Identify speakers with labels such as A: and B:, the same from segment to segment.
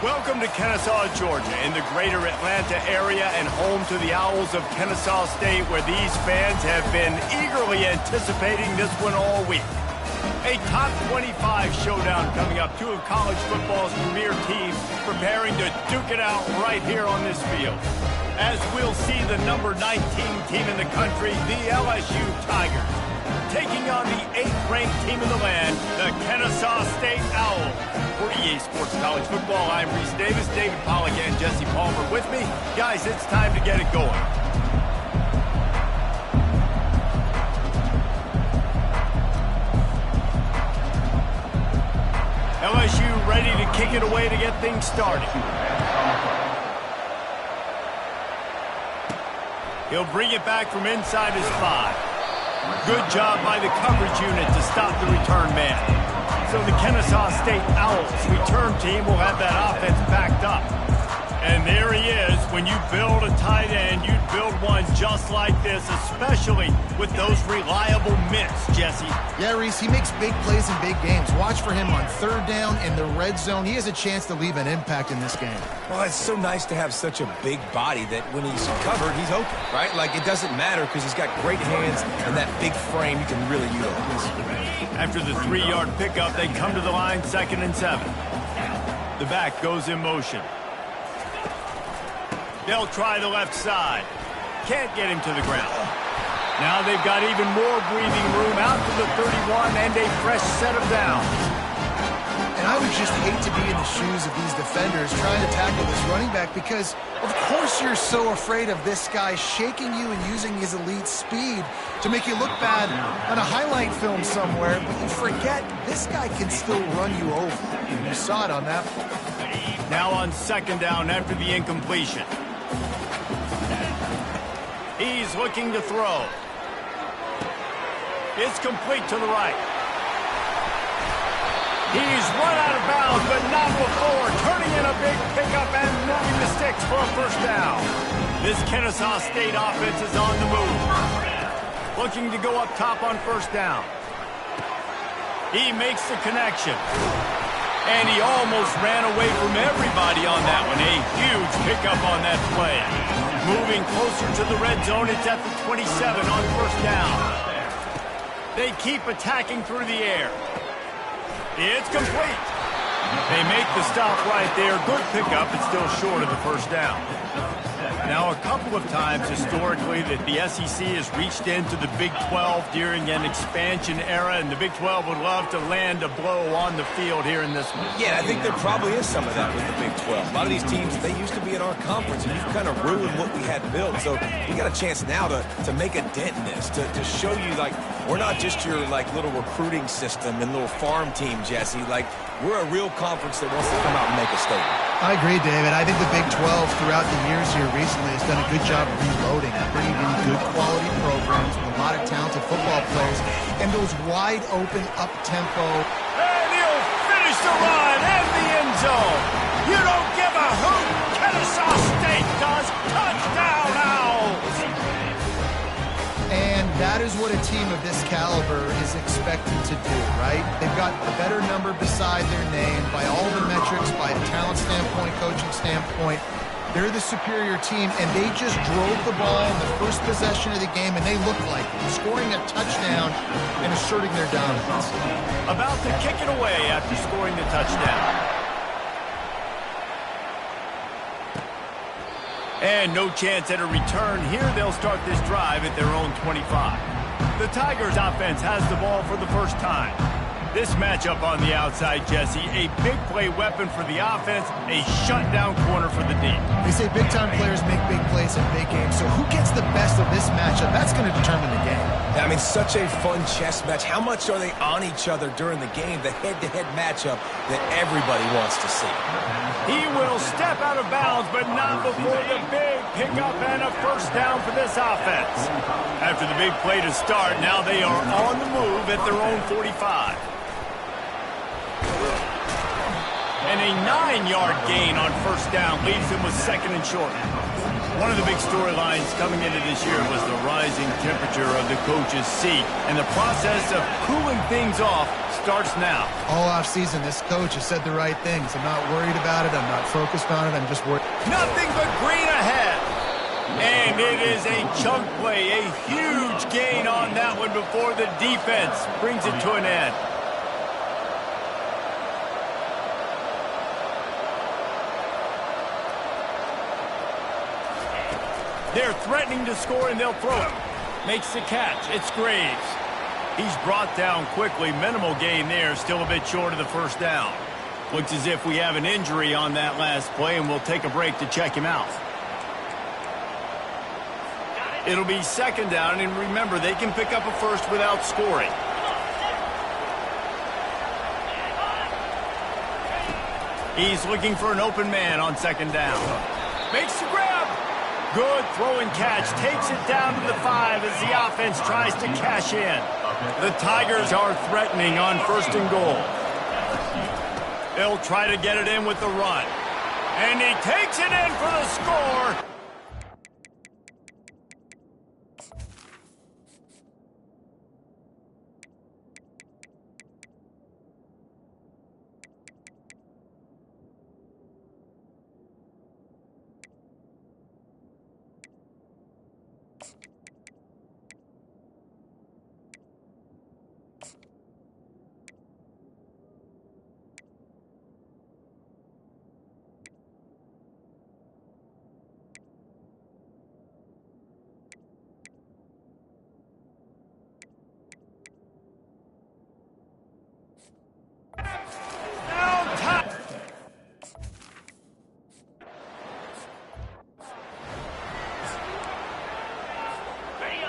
A: Welcome to Kennesaw, Georgia, in the greater Atlanta area and home to the Owls of Kennesaw State, where these fans have been eagerly anticipating this one all week. A top 25 showdown coming up. Two of college football's premier teams preparing to duke it out right here on this field. As we'll see the number 19 team in the country, the LSU Tigers, taking on the 8th-ranked team in the land, the Kennesaw State Owls. For EA Sports College Football, I'm Reese Davis, David Pollack, and Jesse Palmer with me. Guys, it's time to get it going. LSU ready to kick it away to get things started. He'll bring it back from inside his 5. Good job by the coverage unit to stop the return man. So the Kennesaw State Owls return team will have that offense backed up. And there he is. When you build a tight end, you build one just like this, especially with those reliable mitts, Jesse.
B: Yeah, Reese, he makes big plays in big games. Watch for him on 3rd down in the red zone. He has a chance to leave an impact in this game.
C: Well, it's so nice to have such a big body that when he's covered, he's open, right? Like, it doesn't matter because he's got great hands and that big frame he can really utilize.
A: After the 3-yard pickup, they come to the line 2nd and 7. The back goes in motion. They'll try the left side. Can't get him to the ground. Now they've got even more breathing room out to the 31 and a fresh set of downs.
B: And I would just hate to be in the shoes of these defenders trying to tackle this running back because, of course, you're so afraid of this guy shaking you and using his elite speed to make you look bad on a highlight film somewhere, but you forget this guy can still run you over. And you saw it on that one.
A: Now on 2nd down after the incompletion. He's looking to throw. It's complete to the right. He's run out of bounds, but not before. Turning in a big pickup and moving the sticks for a 1st down. This Kennesaw State offense is on the move. Looking to go up top on 1st down. He makes the connection. And he almost ran away from everybody on that one. A huge pickup on that play. Moving closer to the red zone, it's at the 27 on 1st down. They keep attacking through the air. It's complete. They make the stop right there. Good pickup, but still short of the 1st down. Now, a couple of times historically that the SEC has reached into the Big 12 during an expansion era, and the Big 12 would love to land a blow on the field here in this one.
C: Yeah, I think there probably is some of that with the Big 12. A lot of these teams, they used to be in our conference, and you've kind of ruined what we had built. So we got a chance now to make a dent in this, to show you, like, we're not just your, like, little recruiting system and little farm team, Jesse. Like, we're a real conference that wants to come out and make a statement.
B: I agree, David. I think the Big 12 throughout the years here recently has done a good job reloading, bringing in good quality programs with a lot of talented football players and those wide open up-tempo.
A: And he'll finish the run and the end zone. You don't give a hoot. Kennesaw State does. Touchdown, Owls.
B: And that is what a team of this caliber is expected to do, right? They've got a better number beside their name by all the metrics, by a talent standpoint, coaching standpoint. They're the superior team, and they just drove the ball in the first possession of the game, and they look like it, scoring a touchdown and asserting their dominance.
A: About to kick it away after scoring the touchdown. And no chance at a return here. They'll start this drive at their own 25. The Tigers offense has the ball for the 1st time. This matchup on the outside, Jesse, a big play weapon for the offense, a shutdown corner for the D.
B: They say big-time players make big plays in big games, so who gets the best of this matchup? That's going to determine the game.
C: I mean, such a fun chess match. How much are they on each other during the game, the head-to-head matchup that everybody wants to see?
A: He will step out of bounds, but not before the big pickup and a 1st down for this offense. After the big play to start, now they are on the move at their own 45. And a 9-yard gain on 1st down leaves him with 2nd and short. One of the big storylines coming into this year was the rising temperature of the coach's seat, and the process of cooling things off starts now.
B: All offseason, this coach has said the right things. I'm not worried about it. I'm not focused on it. I'm just worried.
A: Nothing but green ahead. And it is a chunk play, a huge gain on that one before the defense brings it to an end. They're threatening to score, and they'll throw it. Makes the catch. It's Graves. He's brought down quickly. Minimal gain there. Still a bit short of the first down. Looks as if we have an injury on that last play, and we'll take a break to check him out. It'll be second down, and remember, they can pick up a first without scoring. He's looking for an open man on second down. Makes the grab. Good throw and catch. Takes it down to the 5 as the offense tries to cash in. The Tigers are threatening on first and goal. They'll try to get it in with the run. And he takes it in for the score.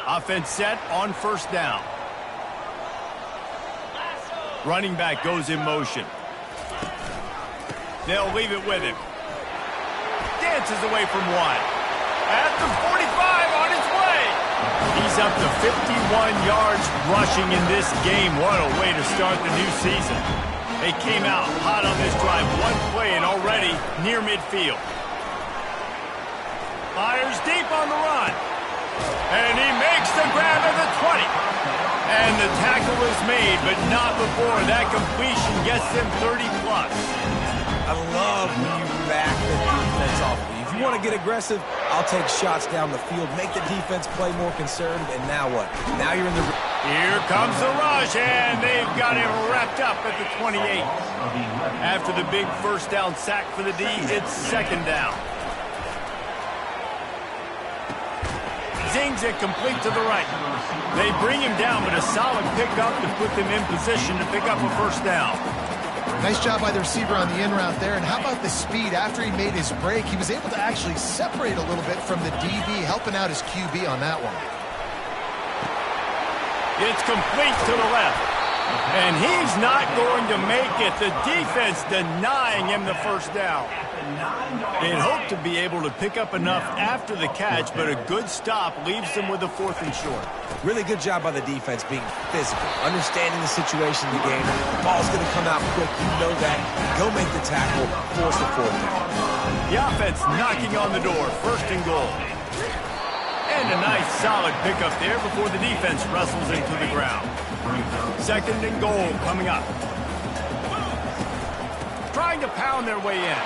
A: Offense set on first down. Running back goes in motion. They'll leave it with him. Dances away from one. At the 45 on his way. He's up to 51 yards rushing in this game. What a way to start the new season. They came out hot on this drive. One play and already near midfield. Fires deep on the run. And he makes the grab at the 20. And the tackle is made, but not before that completion gets them 30-plus.
C: I love when you back the defense off. If you want to get aggressive, I'll take shots down the field, make the defense play more conservative, and now what? Now you're in the...
A: Here comes the rush, and they've got him wrapped up at the 28. After the big first down sack for the D, it's second down. Zings it complete to the right. They bring him down, but a solid pickup to put them in position to pick up a first down.
B: Nice job by the receiver on the in route there. And how about the speed? After he made his break, he was able to actually separate a little bit from the DB, helping out his QB on that one.
A: It's complete to the left. And he's not going to make it. The defense denying him the first down. They'd hoped to be able to pick up enough after the catch, but a good stop leaves them with a fourth and short.
C: Really good job by the defense being physical, understanding the situation in the game. The ball's going to come out quick. You know that. Go make the tackle, force the fourth down.
A: The offense knocking on the door, first and goal. And a nice solid pickup there before the defense wrestles into the ground. Second and goal coming up. Trying to pound their way in.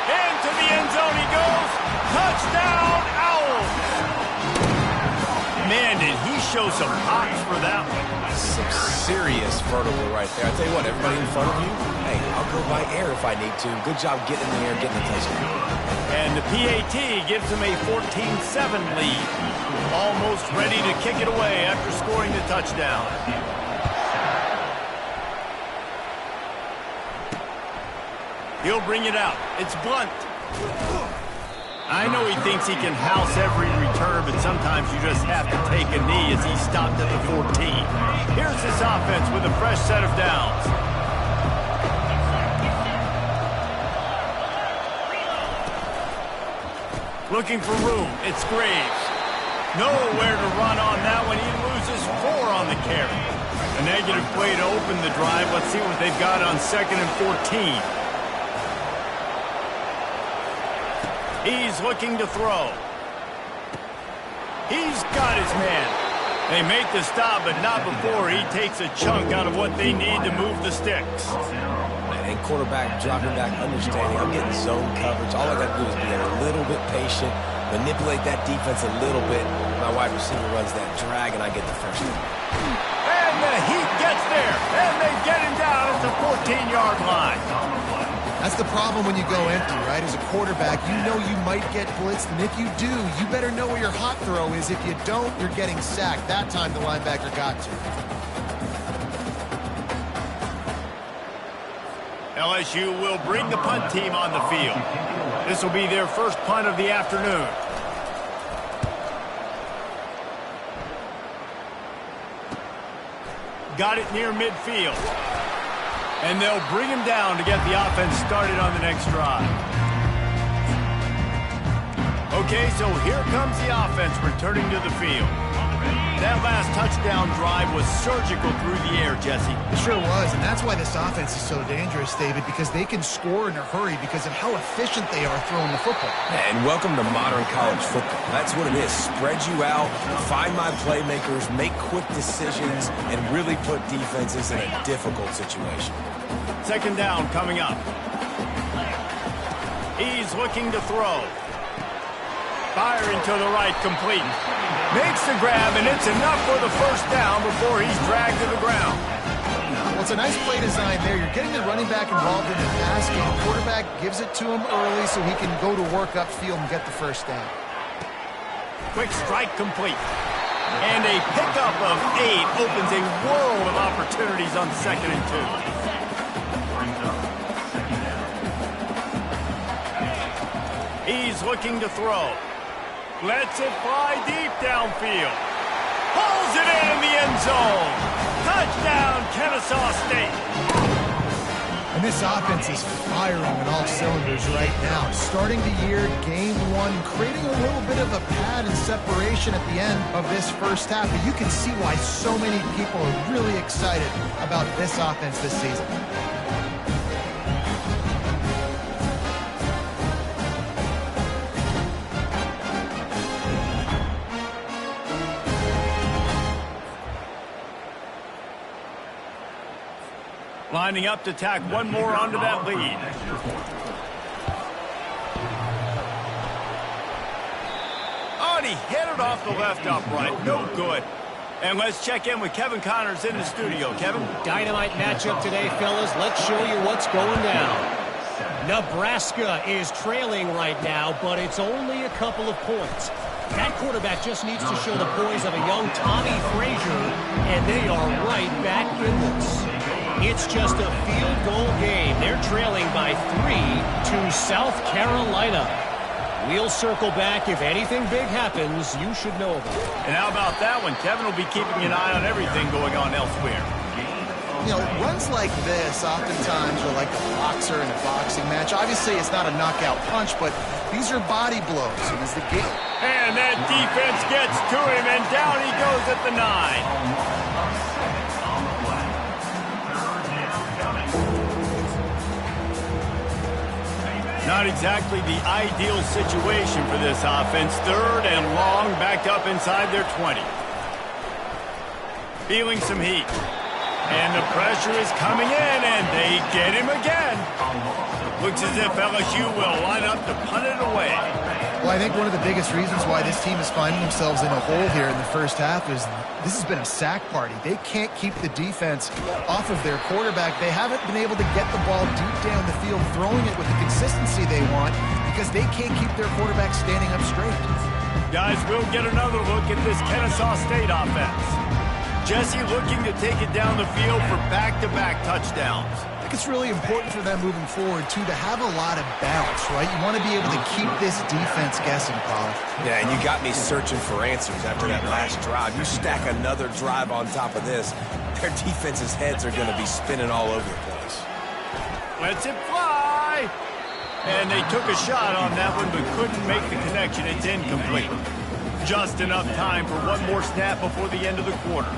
A: Into the end zone he goes. Touchdown, Owls. Man, did he show some hops for that one.
C: Some serious vertical right there. I tell you what, everybody in front of you, hey, I'll go by air if I need to. Good job getting in the air, getting the touchdown.
A: And the PAT gives them a 14-7 lead. Almost ready to kick it away after scoring the touchdown. He'll bring it out. It's Blunt. I know he thinks he can house every return, but sometimes you just have to take a knee as he stopped at the 14. Here's this offense with a fresh set of downs. Looking for room. It's Graves. Nowhere to run on that one. He loses 4 on the carry. A negative play to open the drive. Let's see what they've got on second and 14. He's looking to throw. He's got his man. They make the stop, but not before he takes a chunk out of what they need to move the sticks.
C: And quarterback dropping back, understanding I'm getting zone coverage. All I got to do is be a little bit patient, manipulate that defense a little bit. My wide receiver runs that drag, and I get the first down.
A: And the Heat gets there, and they get him down at the 14-yard line.
B: That's the problem when you go empty, right? As a quarterback, you know you might get blitzed, and if you do, you better know where your hot throw is. If you don't, you're getting sacked. That time the linebacker got to.
A: LSU will bring the punt team on the field. This will be their first punt of the afternoon. Got it near midfield. And they'll bring him down to get the offense started on the next drive. Okay, so here comes the offense returning to the field. That last touchdown drive was surgical through the air, Jesse.
B: It sure was, and that's why this offense is so dangerous, David, because they can score in a hurry because of how efficient they are throwing the football.
C: And welcome to modern college football. That's what it is. Spread you out, find my playmakers, make quick decisions, and really put defenses in a difficult situation.
A: Second down coming up. He's looking to throw. Firing to the right, complete. Makes the grab, and it's enough for the first down before he's dragged to the ground.
B: Well, it's a nice play design there. You're getting the running back involved in the pass game. The quarterback gives it to him early so he can go to work upfield and get the first down.
A: Quick strike complete. And a pickup of 8 opens a world of opportunities on 2nd and 2. He's looking to throw. Lets it fly deep downfield. Pulls it in the end zone. Touchdown, Kennesaw State.
B: And this offense is firing on all cylinders right now. Starting the year, game 1, creating a little bit of a pad and separation at the end of this first half. But you can see why so many people are really excited about this offense this season.
A: Lining up to tack one more onto that lead. Oh, and he hit it off the left upright. No good. And let's check in with Kevin Connors in the studio. Kevin?
D: Dynamite matchup today, fellas. Let's show you what's going down. Nebraska is trailing right now, but it's only a couple of points. That quarterback just needs to show the poise of a young Tommy Frazier, and they are right back in this. It's just a field goal game. They're trailing by 3 to South Carolina. We'll circle back. If anything big happens, you should know about it.
A: And how about that one? Kevin will be keeping an eye on everything going on elsewhere.
B: You know, runs like this oftentimes are like a boxer in a boxing match. Obviously, it's not a knockout punch, but these are body blows. And as the game...
A: And that defense gets to him, and down he goes at the 9. Not exactly the ideal situation for this offense. 3rd and long, backed up inside their 20. Feeling some heat. And the pressure is coming in, and they get him again. Looks as if LSU will line up to punt it away.
B: Well, I think one of the biggest reasons why this team is finding themselves in a hole here in the first half is this has been a sack party. They can't keep the defense off of their quarterback. They haven't been able to get the ball deep down the field, throwing it with the consistency they want because they can't keep their quarterback standing up straight.
A: Guys, we'll get another look at this Kennesaw State offense. Jesse looking to take it down the field for back-to-back touchdowns.
B: I think it's really important for them moving forward, too, to have a lot of balance, right? You want to be able to keep this defense guessing, Paul.
C: Yeah, and you got me searching for answers after that last drive. You stack another drive on top of this, their defense's heads are going to be spinning all over the place.
A: Lets it fly. And they took a shot on that one, but couldn't make the connection. It's incomplete. Just enough time for one more snap before the end of the quarter.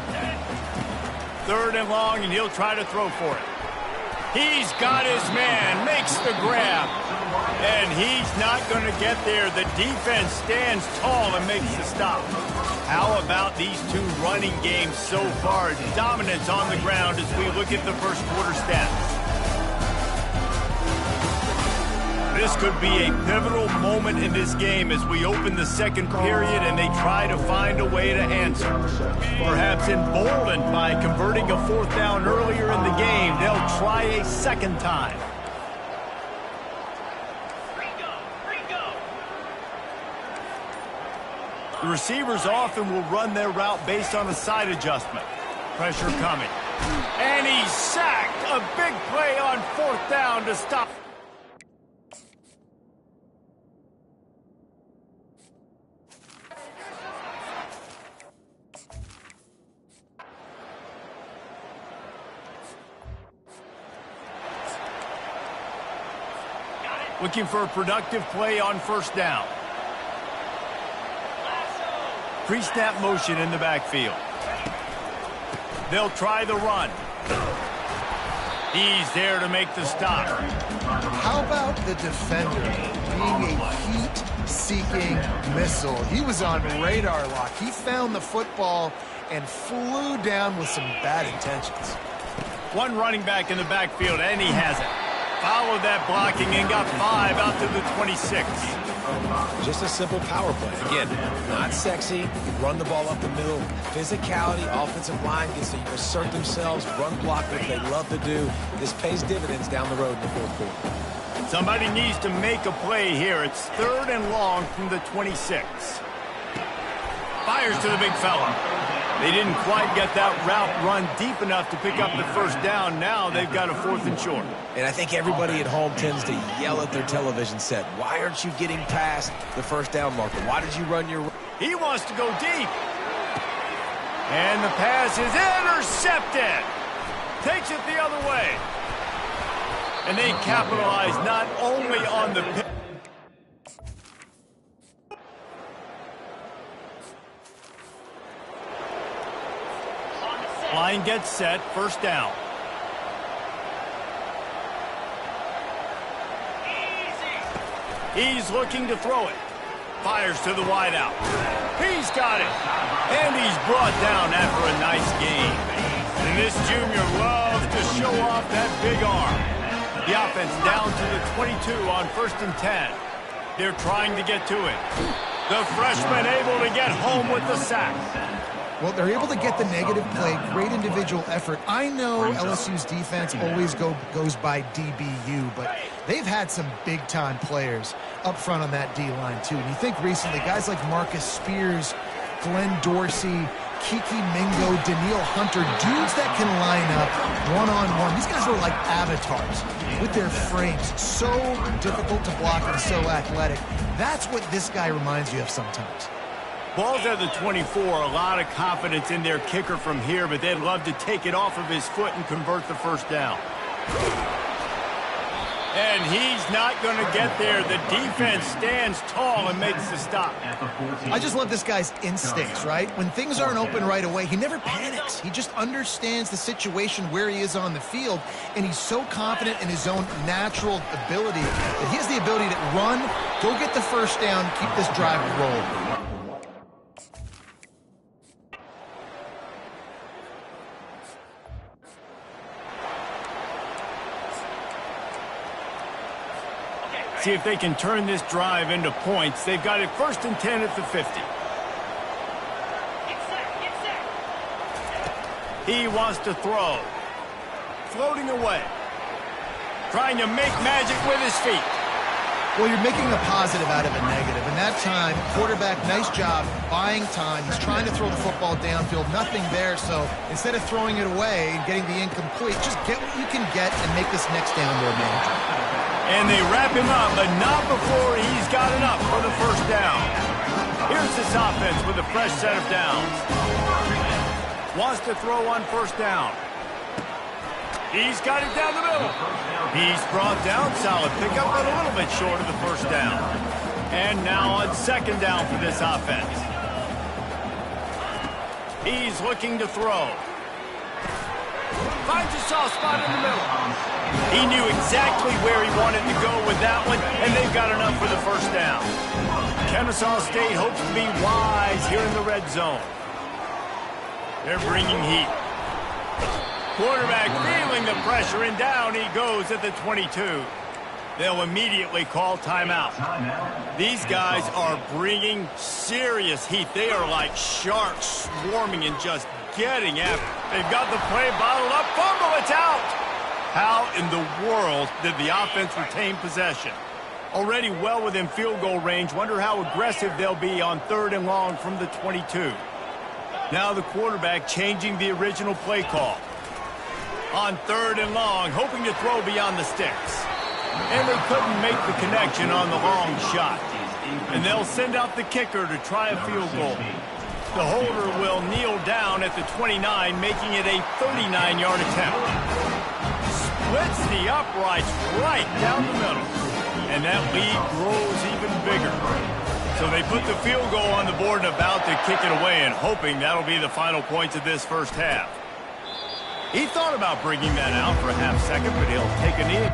A: 3rd and long, and he'll try to throw for it. He's got his man, makes the grab. And he's not going to get there. The defense stands tall and makes the stop. How about these two running games so far? Dominance on the ground as we look at the first quarter stats. This could be a pivotal moment in this game as we open the second period and they try to find a way to answer. Perhaps emboldened by converting a fourth down earlier in the game, they'll try a second time. The receivers often will run their route based on a side adjustment. Pressure coming. And he's sacked. A big play on fourth down to stop. Looking for a productive play on first down. Pre-snap motion in the backfield. They'll try the run. He's there to make the stop.
B: How about the defender being a heat-seeking missile? He was on radar lock. He found the football and flew down with some bad intentions.
A: One running back in the backfield, and he has it. Followed that blocking and got 5 out to the 26.
C: Just a simple power play. Again, not sexy. Run the ball up the middle. Physicality, offensive line gets to assert themselves, run block, what they love to do. This pays dividends down the road in the fourth quarter.
A: Somebody needs to make a play here. It's 3rd and long from the 26. Fires to the big fella. They didn't quite get that route run deep enough to pick up the first down. Now they've got a 4th and short.
C: And I think everybody at home tends to yell at their television set. Why aren't you getting past the first down marker? Why did you run your...
A: He wants to go deep. And the pass is intercepted. Takes it the other way. And they capitalize not only on the... Line gets set, first down. He's looking to throw it. Fires to the wideout. He's got it. And he's brought down after a nice game. And this junior loves to show off that big arm. The offense down to the 22 on 1st and 10. They're trying to get to it. The freshman able to get home with the sack.
B: Well, they're able to get the negative play, great individual effort. I know LSU's defense always goes by DBU, but they've had some big-time players up front on that D-line, too. And you think recently, guys like Marcus Spears, Glenn Dorsey, Kiki Mingo, Daniil Hunter, dudes that can line up one-on-one. These guys are like avatars with their frames. So difficult to block and so athletic. That's what this guy reminds you of sometimes.
A: Ball's at the 24, a lot of confidence in their kicker from here, but they'd love to take it off of his foot and convert the first down. And he's not going to get there. The defense stands tall and makes the stop.
B: I just love this guy's instincts, right? When things aren't open right away, he never panics. He just understands the situation where he is on the field, and he's so confident in his own natural ability that he has the ability to run, go get the first down, keep this drive rolling.
A: See if they can turn this drive into points. They've got it 1st and 10 at the 50. He wants to throw. Floating away. Trying to make magic with his feet.
B: Well, you're making a positive out of a negative. And that time, quarterback, nice job, buying time. He's trying to throw the football downfield. Nothing there, so instead of throwing it away and getting the incomplete, just get what you can get and make this next down more manageable.
A: And they wrap him up, but not before he's got enough for the first down. Here's this offense with a fresh set of downs. Wants to throw on first down. He's got it down the middle. He's brought down, solid pickup, but a little bit short of the first down. And now on second down for this offense. He's looking to throw. Finds a soft spot in the middle. He knew exactly where he wanted to go with that one, and they've got enough for the first down. Kennesaw State hopes to be wise here in the red zone. They're bringing heat. Quarterback feeling the pressure, and down he goes at the 22. They'll immediately call timeout. These guys are bringing serious heat. They are like sharks swarming and just getting after it. They've got the play bottled up. Fumble, it's out. How in the world did the offense retain possession? Already well within field goal range. Wonder how aggressive they'll be on 3rd and long from the 22. Now the quarterback changing the original play call. On 3rd and long, hoping to throw beyond the sticks. And they couldn't make the connection on the long shot. And they'll send out the kicker to try a field goal. The holder will kneel down at the 29, making it a 39-yard attempt. Splits the uprights right down the middle. And that lead grows even bigger. So they put the field goal on the board and about to kick it away, and hoping that'll be the final points of this first half. He thought about bringing that out for a half second, but he'll take a knee.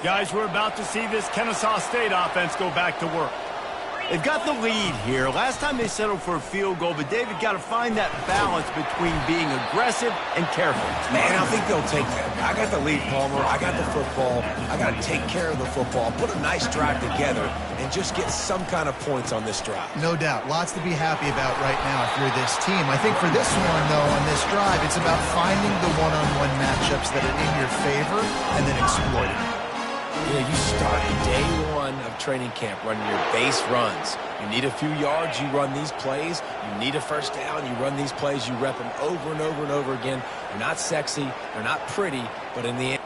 A: Guys, we're about to see this Kennesaw State offense go back to work. They've got the lead here. Last time they settled for a field goal, but David got to find that balance between being aggressive and careful.
C: Man, I think they'll take that. I got the lead, Palmer. I got the football. I got to take care of the football, put a nice drive together, and just get some kind of points on this drive.
B: No doubt. Lots to be happy about right now if you're this team. I think for this one, though, on this drive, it's about finding the one-on-one matchups that are in your favor and then exploiting them.
C: You know, you start day one of training camp running your base runs. You need a few yards, you run these plays. You need a first down, you run these plays. You rep them over and over and over again. They're not sexy, they're not pretty, but in the end,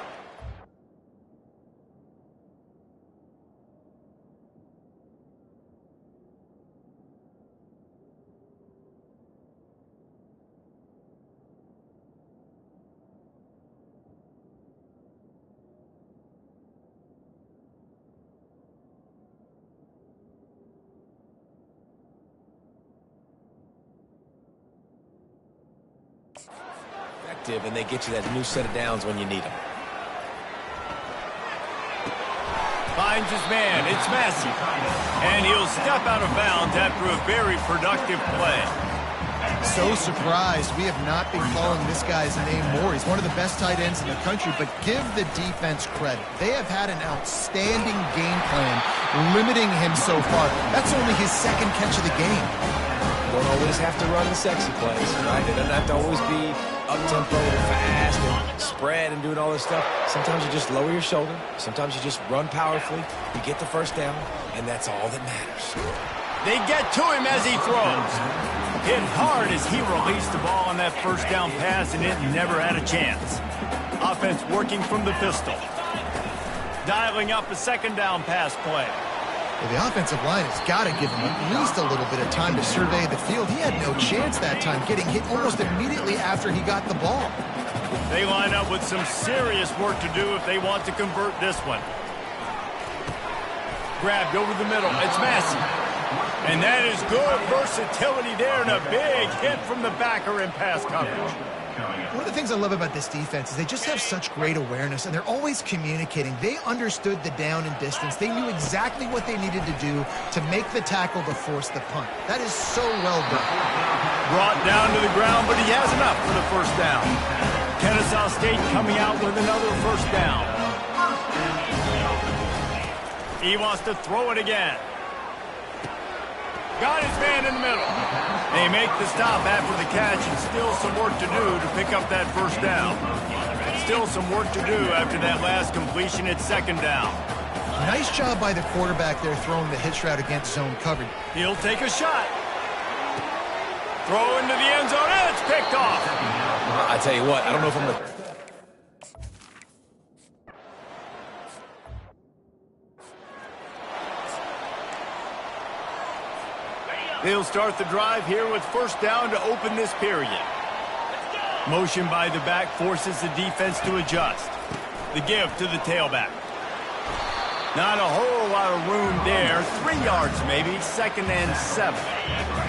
C: effective, and they get you that new set of downs when you need them.
A: Finds his man, it's Massey. And he'll step out of bounds after a very productive play.
B: So surprised we have not been calling this guy's name more. He's one of the best tight ends in the country, but give the defense credit. They have had an outstanding game plan limiting him so far. That's only his 2nd catch of the game.
C: Don't always have to run the sexy plays, right? It doesn't have to always be up-tempo and fast and spread and doing all this stuff. Sometimes you just lower your shoulder. Sometimes you just run powerfully. You get the first down, and that's all that matters.
A: They get to him as he throws. Hit hard as he released the ball on that first down pass, and it never had a chance. Offense working from the pistol. Dialing up a 2nd down pass play.
B: Well, the offensive line has got to give him at least a little bit of time to survey the field. He had no chance that time, getting hit almost immediately after he got the ball.
A: They line up with some serious work to do if they want to convert this one. Grabbed over the middle. It's Massey. And that is good versatility there, and a big hit from the backer in pass coverage.
B: One of the things I love about this defense is they just have such great awareness, and they're always communicating. They understood the down and distance. They knew exactly what they needed to do to make the tackle to force the punt. That is so well done.
A: Brought down to the ground, but he has enough for the first down. Kennesaw State coming out with another first down. He wants to throw it again. Got his man in the middle. They make the stop after the catch, and still some work to do to pick up that first down. Still some work to do after that last completion at 2nd down.
B: Nice job by the quarterback there throwing the hitch route against zone coverage.
A: He'll take a shot. Throw into the end zone, and it's picked off.
C: I tell you what, I don't know if I'm going to...
A: They'll start the drive here with first down to open this period. Motion by the back forces the defense to adjust. The give to the tailback. Not a whole lot of room there. 3 yards maybe, 2nd and 7.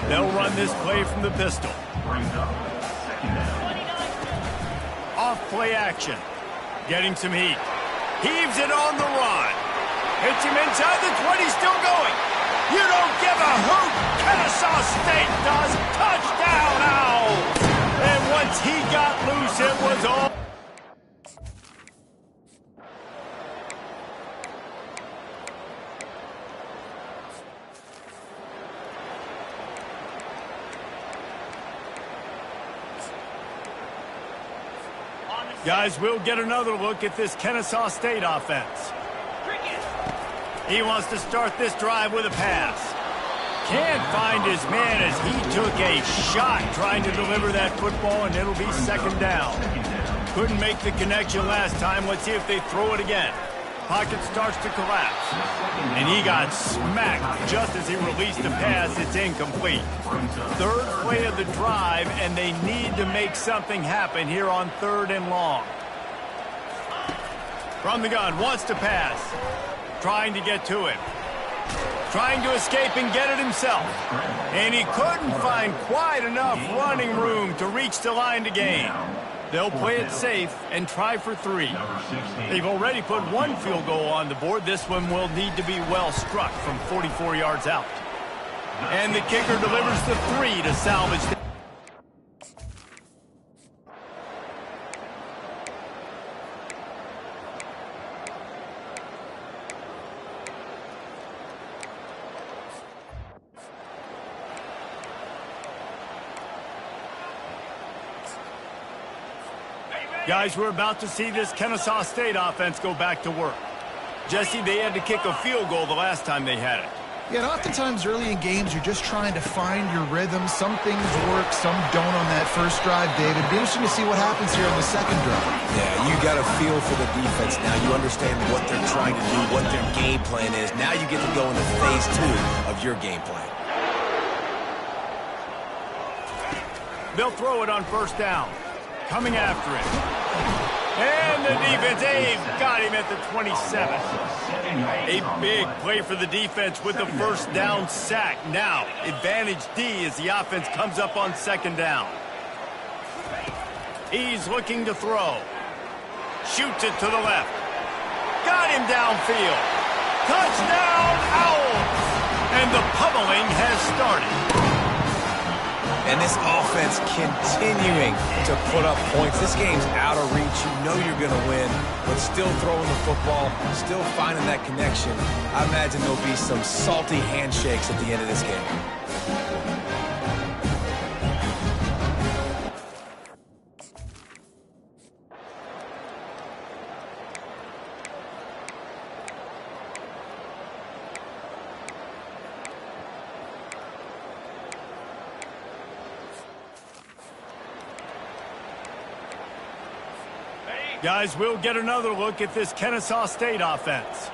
A: They'll run this play from the pistol. Off play action. Getting some heat. Heaves it on the run. Hits him inside the 20, still going. You don't give a hoot. Kennesaw State does. Touchdown, Owls. And once he got loose, it was all. Guys, we'll get another look at this Kennesaw State offense. He wants to start this drive with a pass. Can't find his man as he took a shot trying to deliver that football, and it'll be 2nd down. Couldn't make the connection last time. Let's see if they throw it again. Pocket starts to collapse. And he got smacked just as he released the pass. It's incomplete. 3rd play of the drive, and they need to make something happen here on 3rd and long. From the gun, wants to pass. Trying to get to him. Trying to escape and get it himself. And he couldn't find quite enough running room to reach the line to gain. They'll play it safe and try for 3. They've already put 1 field goal on the board. This one will need to be well struck from 44 yards out. And the kicker delivers the 3 to salvage the... Guys, we're about to see this Kennesaw State offense go back to work. Jesse, they had to kick a field goal the last time they had it.
B: Yeah, and oftentimes early in games, you're just trying to find your rhythm. Some things work, some don't on that first drive, David. It'd be interesting to see what happens here on the 2nd drive.
C: Yeah, you got a feel for the defense now. You understand what they're trying to do, what their game plan is. Now you get to go into phase 2 of your game plan.
A: They'll throw it on first down. Coming after it. And the defense, they've got him at the 27. A big play for the defense with the first down sack. Now, advantage D as the offense comes up on 2nd down. He's looking to throw. Shoots it to the left. Got him downfield. Touchdown, Owls! And the pummeling has started.
C: And this offense continuing to put up points. This game's out of reach. You know you're going to win, but still throwing the football, still finding that connection. I imagine there'll be some salty handshakes at the end of this game.
A: Guys, we'll get another look at this Kennesaw State offense.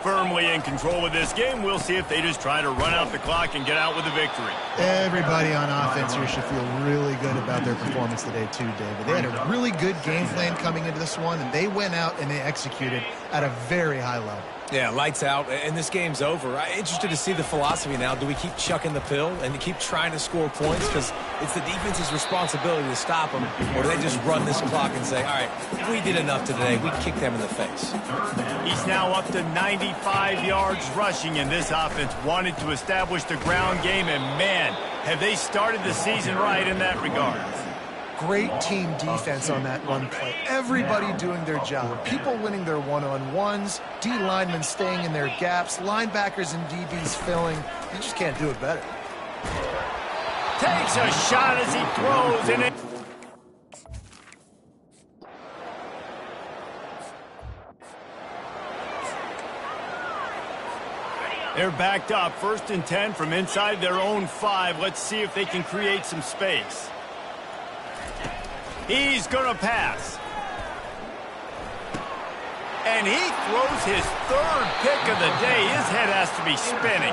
A: Firmly in control of this game, we'll see if they just try to run out the clock and get out with a victory.
B: Everybody on offense here should feel really good about their performance today too, David. They had a really good game plan coming into this one, and they went out and they executed at a very high level.
C: Yeah, lights out, and this game's over. I'm interested to see the philosophy now. Do we keep chucking the pill and to keep trying to score points? Because it's the defense's responsibility to stop them. Or do they just run this clock and say, all right, we did enough today. We kicked them in the face.
A: He's now up to 95 yards rushing, and this offense wanted to establish the ground game, and man, have they started the season right in that regard.
B: Great team defense on that run play. Everybody doing their job. People winning their one-on-ones, D linemen staying in their gaps, linebackers and DBs filling. You just can't do it better.
A: Takes a shot as he throws, and it... They're backed up, 1st and 10 from inside their own 5. Let's see if they can create some space. He's going to pass. And he throws his 3rd pick of the day. His head has to be spinning.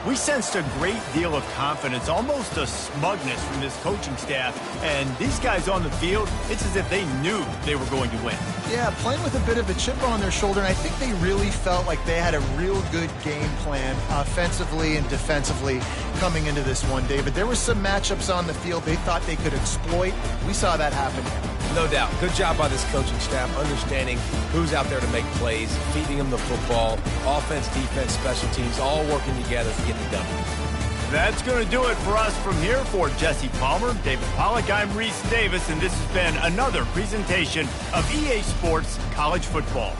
A: We sensed a great deal of confidence, almost a smugness from this coaching staff. And these guys on the field, it's as if they knew they were going to win.
B: Yeah, playing with a bit of a chip on their shoulder, and I think they really felt like they had a real good game plan offensively and defensively coming into this one, David. There were some matchups on the field they thought they could exploit. We saw that happen.
C: No doubt. Good job by this coaching staff, understanding who's out there to make plays, feeding them the football, offense, defense, special teams, all working together to get it done.
A: That's going to do it for us from here. For Jesse Palmer, David Pollack, I'm Reese Davis, and this has been another presentation of EA Sports College Football.